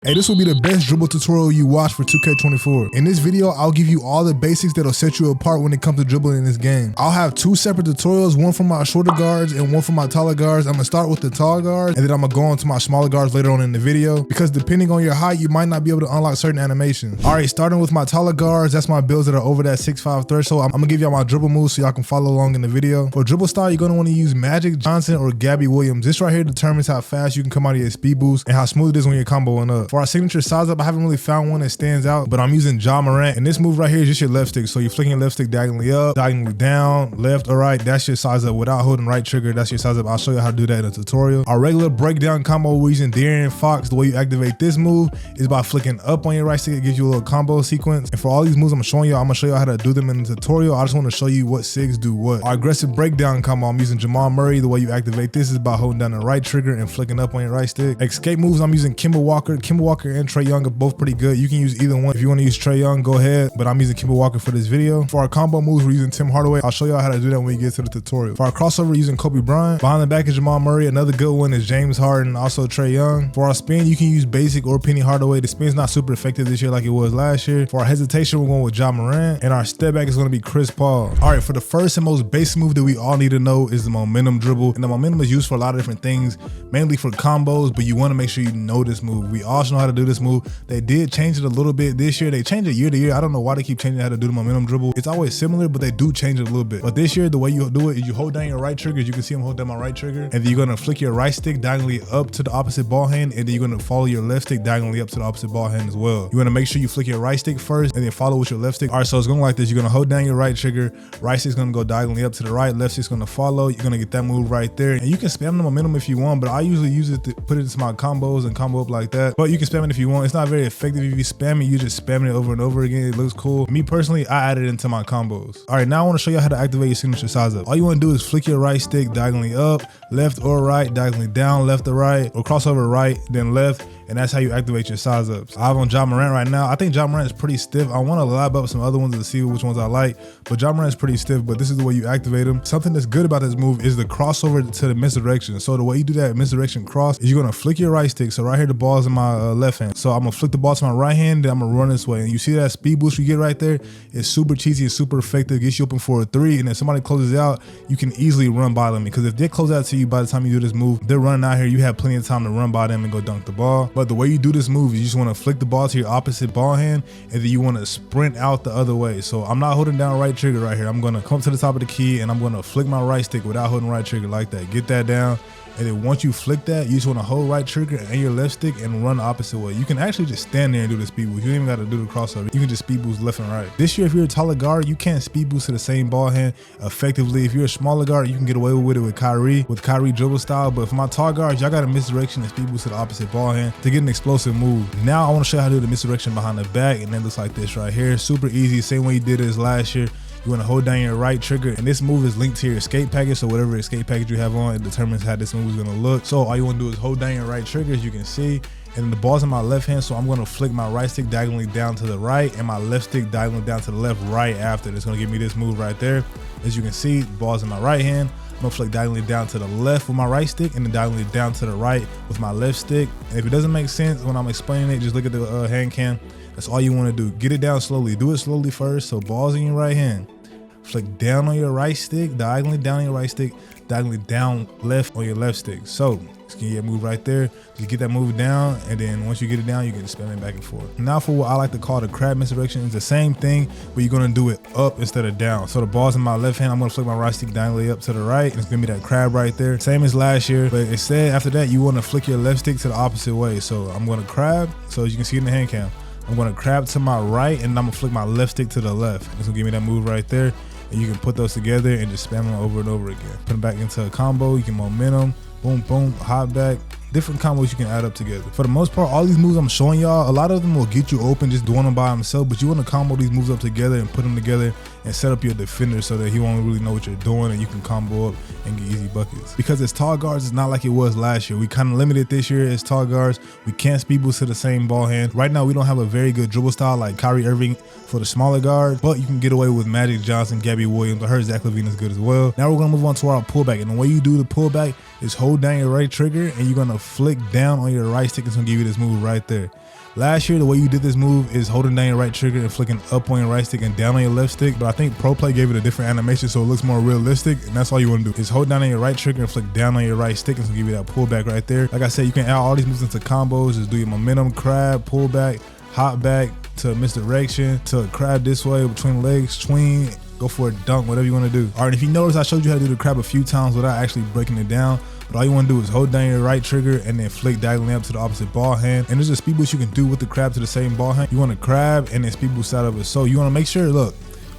Hey, this will be the best dribble tutorial you watch for 2K24. In this video, I'll give you all the basics that'll set you apart when it comes to dribbling in this game. I'll have two separate tutorials, one for my shorter guards and one for my taller guards. I'm gonna start with the tall guards and then I'm gonna go on to my smaller guards later on in the video because depending on your height, you might not be able to unlock certain animations. All right, starting with my taller guards, that's my builds that are over that 6'5" threshold. I'm gonna give y'all my dribble moves so y'all can follow along in the video. For dribble style, you're gonna wanna use Magic Johnson or Gabby Williams. This right here determines how fast you can come out of your speed boost and how smooth it is when you're comboing up. For our signature size up, I haven't really found one that stands out, but I'm using Ja Morant, and this move right here is just your left stick. So you're flicking your left stick diagonally up, diagonally down, left or right. That's your size up without holding right trigger. That's your size up. I'll show you how to do that in a tutorial. Our regular breakdown combo, we're using De'Aaron Fox. The way you activate this move is by flicking up on your right stick. It gives you a little combo sequence. And for all these moves I'm showing you, I'm gonna show you how to do them in the tutorial. I just want to show you what sigs do what. Our aggressive breakdown combo, I'm using Jamal Murray. The way you activate this is by holding down the right trigger and flicking up on your right stick. Escape moves, I'm using Kemba Walker. Kemba Walker and Trae Young are both pretty good. You can use either one. If you want to use Trae Young, go ahead, but I'm using Kemba Walker for this video. For our combo moves, we're using Tim Hardaway. I'll show y'all how to do that when we get to the tutorial. For our crossover, we're using Kobe Bryant. Behind the back is Jamal Murray. Another good one is James Harden, also Trae Young. For our spin, you can use basic or Penny Hardaway. The spin's not super effective this year like it was last year. For our hesitation, we're going with Ja Morant, and our step back is going to be Chris Paul. All right, for the first and most basic move that we all need to know is the momentum dribble, and the momentum is used for a lot of different things, mainly for combos, but you want to make sure you know this move. We all should know how to do this move. They did change it a little bit this year. They change it year to year. I don't know why they keep changing how to do the momentum dribble. It's always similar, but they do change it a little bit. But this year, the way you do it is you hold down your right trigger. As you can see, I'm holding down my right trigger, and then you're gonna flick your right stick diagonally up to the opposite ball hand, and then you're gonna follow your left stick diagonally up to the opposite ball hand as well. You wanna make sure you flick your right stick first, and then follow with your left stick. All right, so it's going like this. You're gonna hold down your right trigger. Right stick's gonna go diagonally up to the right. Left stick's gonna follow. You're gonna get that move right there, and you can spam the momentum if you want. But I usually use it to put it into my combos and combo up like that. But you can spam it if you want. It's not very effective if you spam it. You just spamming it over and over again. It looks cool. Me personally, I added it into my combos. All right, now I want to show you how to activate your signature size up. All you want to do is flick your right stick diagonally up, left or right, diagonally down, left or right, or crossover right, then left. And that's how you activate your size ups. I have on Ja Morant right now. I think Ja Morant is pretty stiff. I want to lab up some other ones to see which ones I like, but Ja Morant is pretty stiff, but this is the way you activate them. Something that's good about this move is the crossover to the misdirection. So the way you do that misdirection cross is you're going to flick your right stick. So right here, the ball's in my left hand. So I'm going to flick the ball to my right hand, then I'm going to run this way. And you see that speed boost you get right there? It's super cheesy, it's super effective, gets you open for a three. And if somebody closes out, you can easily run by them, because if they close out to you by the time you do this move, they're running out here. You have plenty of time to run by them and go dunk the ball. But the way you do this move, you just want to flick the ball to your opposite ball hand, and then you want to sprint out the other way. So I'm not holding down right trigger right here. I'm going to come to the top of the key and I'm going to flick my right stick without holding right trigger like that. Get that down. And then once you flick that, you just want to hold right trigger and your left stick and run the opposite way. You can actually just stand there and do the speed boost. You don't even got to do the crossover. You can just speed boost left and right. This year, if you're a taller guard, you can't speed boost to the same ball hand effectively. If you're a smaller guard, you can get away with it with Kyrie dribble style. But for my tall guards, y'all got to misdirection and speed boost to the opposite ball hand to get an explosive move. Now I want to show you how to do the misdirection behind the back, and it looks like this right here. Super easy, same way you did it last year. You want to hold down your right trigger, and this move is linked to your escape package. So whatever escape package you have on, it determines how this move is going to look. So all you want to do is hold down your right trigger, as you can see, and the ball's in my left hand. So I'm going to flick my right stick diagonally down to the right and my left stick diagonally down to the left right after. It's going to give me this move right there. As you can see, the ball's in my right hand. I'm gonna flick diagonally down to the left with my right stick and then diagonally down to the right with my left stick. And if it doesn't make sense when I'm explaining it, just look at the hand cam. That's all you want to do. Get it down slowly. Do it slowly first. So ball's in your right hand. Flick down on your right stick, diagonally down on your right stick, diagonally down left on your left stick. So just get your move right there. Just get that move down, and then once you get it down, you can spam it back and forth. Now for what I like to call the crab misdirection. It's the same thing, but you're gonna do it up instead of down. So the ball's in my left hand. I'm gonna flick my right stick diagonally up to the right, and it's gonna be that crab right there. Same as last year, but instead after that, you wanna flick your left stick to the opposite way. So I'm gonna crab, so as you can see in the hand cam, I'm gonna crab to my right, and I'm gonna flick my left stick to the left. It's gonna give me that move right there. And you can put those together and just spam them over and over again. Put them back into a combo. You can momentum, boom, boom, hot back. Different combos you can add up together. For the most part, all these moves I'm showing y'all, a lot of them will get you open just doing them by himself, but you want to combo these moves up together and put them together and set up your defender so that he won't really know what you're doing and you can combo up and get easy buckets. Because as tall guards, it's not like it was last year. We kind of limited this year as tall guards. We can't speed boost to the same ball hand. Right now, we don't have a very good dribble style like Kyrie Irving for the smaller guard, but you can get away with Magic Johnson, Gabby Williams. I heard Zach LaVine is good as well. Now we're gonna move on to our pullback, and the way you do the pullback is hold down your right trigger and you're gonna flick down on your right stick. It's gonna give you this move right there. Last year, the way you did this move is holding down your right trigger and flicking up on your right stick and down on your left stick. But I think Pro Play gave it a different animation, so it looks more realistic. And that's all you want to do is hold down on your right trigger and flick down on your right stick, and it's gonna give you that pullback right there. Like I said, you can add all these moves into combos. Just do your momentum, crab, pullback, hop back to misdirection, to crab this way between legs, swing, go for a dunk, whatever you want to do. All right, if you notice, I showed you how to do the crab a few times without actually breaking it down. But all you want to do is hold down your right trigger and then flick diagonally up to the opposite ball hand. And there's a speed boost you can do with the crab to the same ball hand. You want to crab and then speed boost out of it. So you want to make sure, look,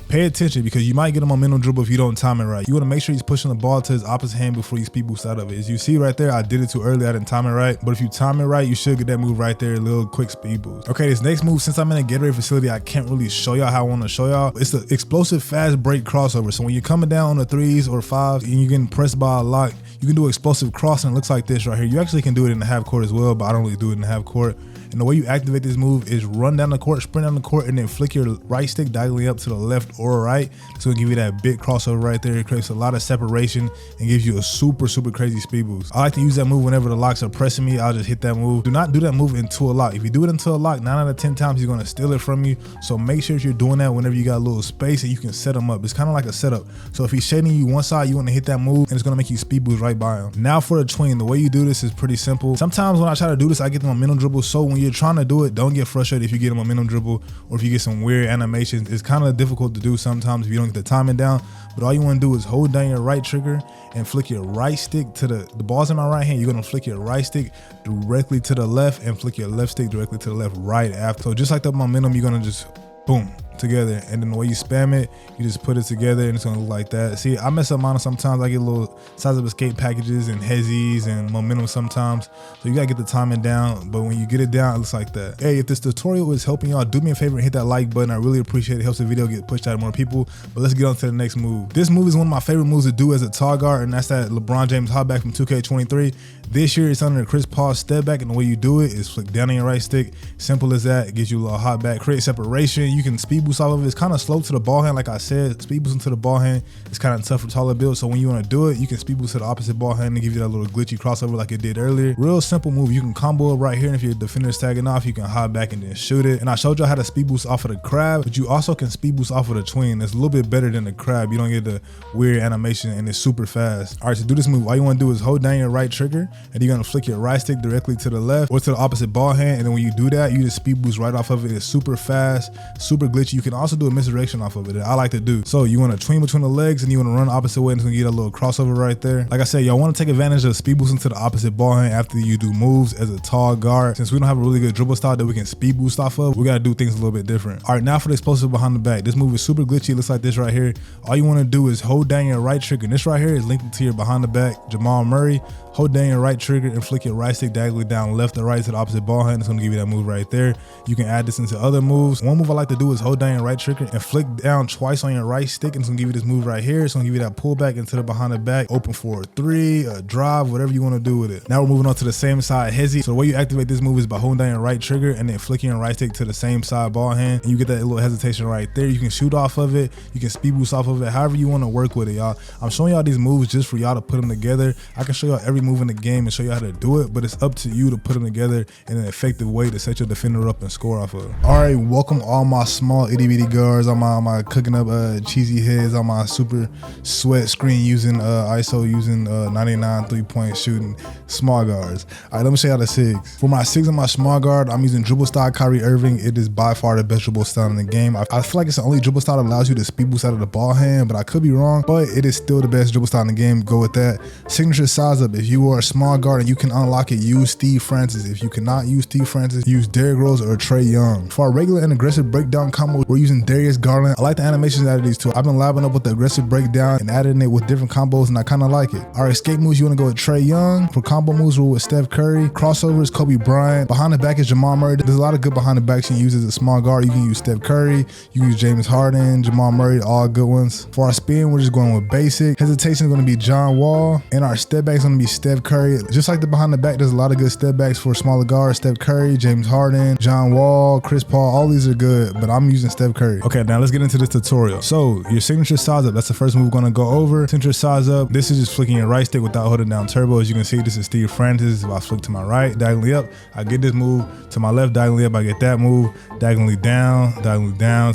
pay attention, because you might get a momentum dribble if you don't time it right. You want to make sure he's pushing the ball to his opposite hand before you speed boost out of it. As you see right there, I did it too early. I didn't time it right. But if you time it right, you should get that move right there, a little quick speed boost. Okay, this next move, since I'm in a Gatorade facility, I can't really show y'all how I want to show y'all. It's the explosive fast break crossover. So when you're coming down on the 3s or 5s and you're getting pressed by a lock, you can do explosive crossing. It looks like this right here. You actually can do it in the half court as well, but I don't really do it in the half court. And the way you activate this move is run down the court, sprint down the court, and then flick your right stick diagonally up to the left or right. So it'll give you that big crossover right there. It creates a lot of separation and gives you a super crazy speed boost. I like to use that move whenever the locks are pressing me. I'll just hit that move. Do not do that move into a lock. If you do it into a lock, 9 out of 10 times he's gonna steal it from you. So make sure if you're doing that whenever you got a little space and you can set him up. It's kind of like a setup. So if he's shading you one side, you want to hit that move and it's gonna make you speed boost right by him. Now for the tween, the way you do this is pretty simple. Sometimes when I try to do this, I get the momentum dribble. So when you're trying to do it, don't get frustrated if you get a momentum dribble or if you get some weird animations. It's kind of difficult to do sometimes if you don't get the timing down. But all you want to do is hold down your right trigger and flick your right stick to the ball's in my right hand. You're going to flick your right stick directly to the left and flick your left stick directly to the left right after. So just like the momentum, you're going to just boom together, and then the way you spam it, you just put it together and it's gonna look like that. See, I mess up mine sometimes. I get little size of escape packages and hezzies and momentum sometimes, so you gotta get the timing down. But when you get it down, it looks like that. Hey, if this tutorial is helping y'all, do me a favor and hit that like button. I really appreciate it. It helps the video get pushed out to more people. But let's get on to the next move. This move is one of my favorite moves to do as a tall guard, and that's that LeBron James hop back from 2K23. This year it's under the Chris Paul step back, and the way you do it is flick down on your right stick. Simple as that. It gives you a little hop back, create separation. You can speed boost off of it. It's kind of slow to the ball hand, like I said. Speed boosting to the ball hand is kind of tough for taller builds. So when you want to do it, you can speed boost to the opposite ball hand and give you that little glitchy crossover like it did earlier. Real simple move. You can combo it right here, and if your defender's tagging off, you can hop back and then shoot it. And I showed y'all how to speed boost off of the crab, but you also can speed boost off of the tween. It's a little bit better than the crab. You don't get the weird animation, and it's super fast. All right, to do this move, all you want to do is hold down your right trigger, and you're gonna flick your right stick directly to the left or to the opposite ball hand. And then when you do that, you just speed boost right off of it. It's super fast, super glitchy. You can also do a misdirection off of it that I like to do. So you want to tween between the legs and you want to run the opposite way, and it's gonna get a little crossover right there. Like I said, y'all want to take advantage of speed boosting to the opposite ball hand after you do moves as a tall guard. Since we don't have a really good dribble style that we can speed boost off of, we got to do things a little bit different. All right, now for the explosive behind the back. This move is super glitchy. It looks like this right here. All you want to do is hold down your right trigger, and this right here is linked to your behind the back Jamal Murray. Hold down your right trigger and flick your right stick diagonally down left or right to the opposite ball hand. It's gonna give you that move right there. You can add this into other moves. One move I like to do is hold down your right trigger and flick down twice on your right stick, and it's gonna give you this move right here. It's gonna give you that pullback into the behind the back, open for a 3, a drive, whatever you wanna do with it. Now we're moving on to the same side hezzy. So the way you activate this move is by holding down your right trigger and then flicking your right stick to the same side ball hand, and you get that little hesitation right there. You can shoot off of it, you can speed boost off of it, however you wanna work with it, y'all. I'm showing y'all these moves just for y'all to put them together. I can show y'all every move in the game and show you how to do it, but it's up to you to put them together in an effective way to set your defender up and score off of. All right, welcome all my small itty bitty guards, all my cooking up cheesy heads, all my super sweat screen using ISO using 99 3-point shooting small guards. All right, let me show y'all the sigs. For my sigs and my small guard, I'm using dribble style Kyrie Irving. It is by far the best dribble style in the game. I feel like it's the only dribble style that allows you to speed boost out of the ball hand, but I could be wrong, but it is still the best dribble style in the game. Go with that. Signature size up. If you are a small guard and you can unlock it, use Steve Francis. If you cannot use Steve Francis, use Derrick Rose or Trae Young. For our regular and aggressive breakdown combo, we're using Darius Garland. I like the animations out of these two. I've been labbing up with the aggressive breakdown and adding it with different combos, and I kind of like it. Our escape moves, you want to go with Trae Young. For combo moves, we're with Steph Curry. Crossovers, Kobe Bryant. Behind the back is Jamal Murray. There's a lot of good behind the backs you can use as a small guard. You can use Steph Curry, you can use James Harden, Jamal Murray, all good ones. For our spin, we're just going with basic. Hesitation is going to be John Wall, and our step back is going to be Steph Curry. Just like the behind the back, there's a lot of good step backs for smaller guards. Steph Curry, James Harden, John Wall, Chris Paul, all these are good, but I'm using Steph Curry. Okay, now let's get into this tutorial. So your signature size up, that's the first move we're gonna go over. Signature size up, this is just flicking your right stick without holding down turbo. As you can see, this is Steve Francis. If I flick to my right, diagonally up, I get this move. To my left, diagonally up, I get that move. Diagonally down to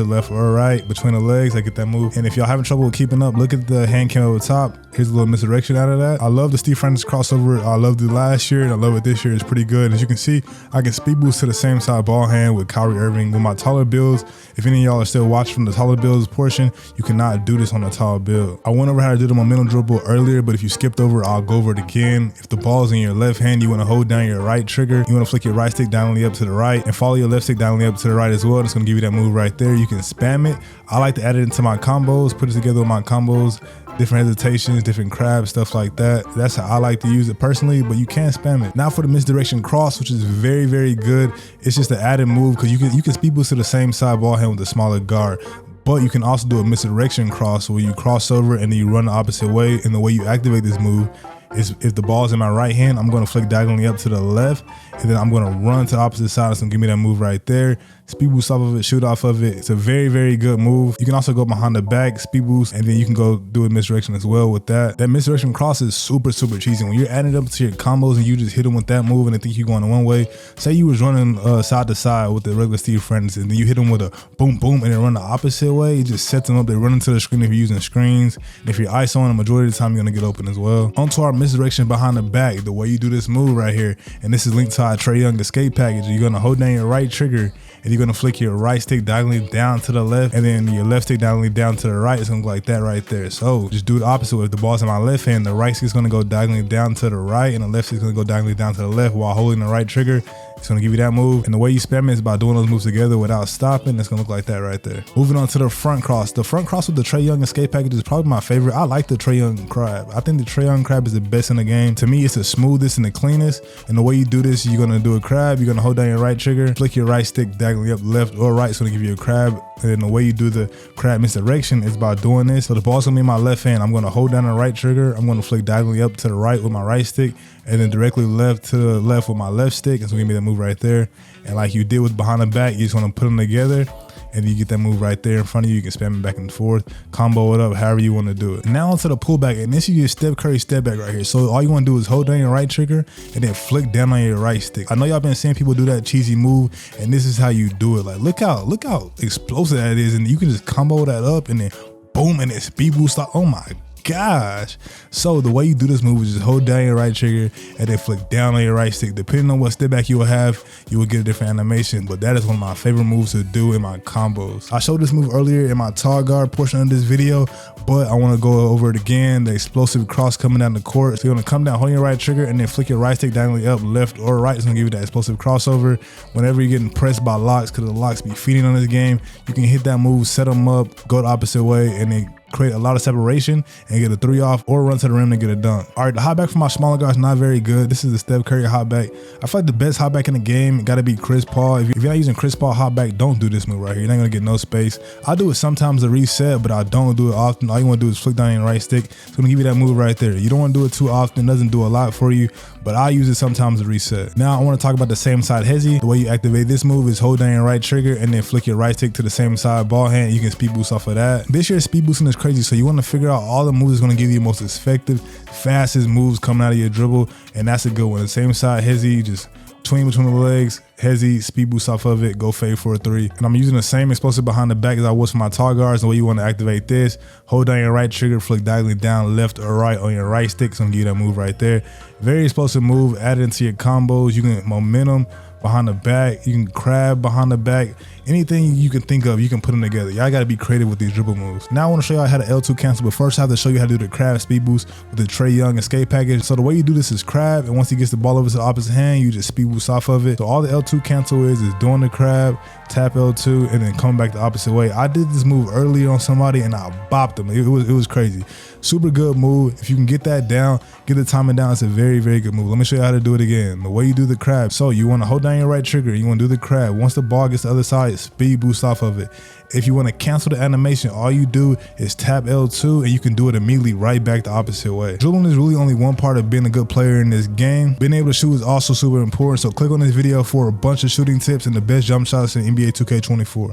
the left or right, between the legs, I get that move. And if y'all having trouble with keeping up, look at the hand cam over the top. Here's a little misdirection out of that. I love the Steve Francis crossover. I loved it last year and I love it this year. It's pretty good. As you can see, I can speed boost to the same side ball hand with Kyrie Irving with my taller builds. If any of y'all are still watching from the taller builds portion, you cannot do this on the taller build. I went over how to do the momentum dribble earlier, but if you skipped over, I'll go over it again. If the ball's in your left hand, you want to hold down your right trigger. You want to flick your right stick diagonally up to the right and follow your left stick diagonally up to the right as well. It's going to give you that move right there. You can spam it. I like to add it into my combos, put it together with my combos, different hesitations, different crabs, stuff like that. That's how I like to use it personally, but you can spam it. Now for the misdirection cross, which is very, very good. It's just an added move because you can speed boost to the same side ball hand with a smaller guard. But you can also do a misdirection cross where you cross over and then you run the opposite way. And the way you activate this move is if the ball's in my right hand, I'm going to flick diagonally up to the left, and then I'm going to run to the opposite side. It's going to give me that move right there. Speed boost off of it, shoot off of it. It's a very, very good move. You can also go behind the back, speed boost, and then you can go do a misdirection as well with that. That misdirection cross is super, super cheesy. When you're adding it up to your combos and you just hit them with that move and they think you're going one way, say you was running side to side with the regular Steve Francis, and then you hit them with a boom, boom, and then run the opposite way, it just sets them up. They run into the screen if you're using screens. And if you're ISOing, the majority of the time, you're going to get open as well. Onto our misdirection behind the back, the way you do this move right here, and this is linked to our Trae Young escape package. You're going to hold down your right trigger and you're going to flick your right stick diagonally down to the left and then your left stick diagonally down to the right. It's going to look like that right there. So just do the opposite. If the ball's in my left hand, the right stick is going to go diagonally down to the right and the left stick is going to go diagonally down to the left while holding the right trigger. It's going to give you that move. And the way you spam it is by doing those moves together without stopping. It's going to look like that right there. Moving on to the front cross. The front cross with the Trae Young escape package is probably my favorite. I like the Trae Young crab. I think the Trae Young crab is the best in the game. To me, it's the smoothest and the cleanest. And the way you do this, you're going to do a crab. You're going to hold down your right trigger, flick your right stick diagonally up, left or right. It's going to give you a crab. And then the way you do the crab misdirection is by doing this. So the ball's going to be in my left hand. I'm going to hold down the right trigger. I'm going to flick diagonally up to the right with my right stick and then directly left to the left with my left stick. It's going to give me that move right there. And like you did with behind the back, you just want to put them together and you get that move right there in front of you. You can spam it back and forth, combo it up, however you want to do it. Now onto the pullback, and this is your Steph Curry step back right here. So all you want to do is hold down your right trigger and then flick down on your right stick. I know y'all been seeing people do that cheesy move, and this is how you do it. Like look how explosive that is, and you can just combo that up and then boom, and it speed boost. Like, oh my gosh. So the way you do this move is just hold down your right trigger and then flick down on your right stick. Depending on what step back you will have, you will get a different animation, but that is one of my favorite moves to do in my combos. I showed this move earlier in my tall guard portion of this video, but I want to go over it again. The explosive cross coming down the court. So you're going to come down, hold your right trigger, and then flick your right stick diagonally up, left or right. It's going to give you that explosive crossover. Whenever you're getting pressed by locks, because the locks be feeding on this game, you can hit that move, set them up, go the opposite way, and then create a lot of separation and get a 3 off or run to the rim and get a dunk. All right, the hot back for my smaller guys not very good. This is the Steph Curry hot back. I feel like the best hot back in the game got to be Chris Paul. If you're not using Chris Paul hot back, don't do this move right here. You're not going to get no space. I do it sometimes to reset, but I don't do it often. All you want to do is flick down your right stick. It's going to give you that move right there. You don't want to do it too often. It doesn't do a lot for you, but I use it sometimes to reset. Now I want to talk about the same side hezzy. The way you activate this move is hold down your right trigger and then flick your right stick to the same side ball hand. You can speed boost off of that. This year speed boosting is crazy, so you want to figure out all the moves that's going to give you the most effective, fastest moves coming out of your dribble, and that's a good one. The same side hezzy, just between the legs, hezzy, speed boost off of it, go fade for a 3. And I'm using the same explosive behind the back as I was for my tall guards. The way you want to activate this, hold down your right trigger, flick diagonally down, left or right on your right stick. So I'm gonna give you that move right there. Very explosive move, add it into your combos. You can momentum behind the back, you can crab behind the back, anything you can think of, you can put them together. Y'all gotta be creative with these dribble moves. Now I wanna show y'all how to L2 cancel, but first I have to show you how to do the crab speed boost with the Trae Young escape package. So the way you do this is crab, and once he gets the ball over to the opposite hand, you just speed boost off of it. So all the L2 cancel is doing the crab, tap L2, and then come back the opposite way. I did this move earlier on somebody and I bopped them. It was crazy. Super good move. If you can get that down, get the timing down, it's a very, very good move. Let me show you how to do it again. The way you do the crab. So you want to hold down your right trigger. You want to do the crab. Once the ball gets to the other side, speed boost off of it. If you want to cancel the animation, all you do is tap L2 and you can do it immediately right back the opposite way. Dribbling is really only one part of being a good player in this game. Being able to shoot is also super important. So click on this video for a bunch of shooting tips and the best jump shots in NBA 2K24.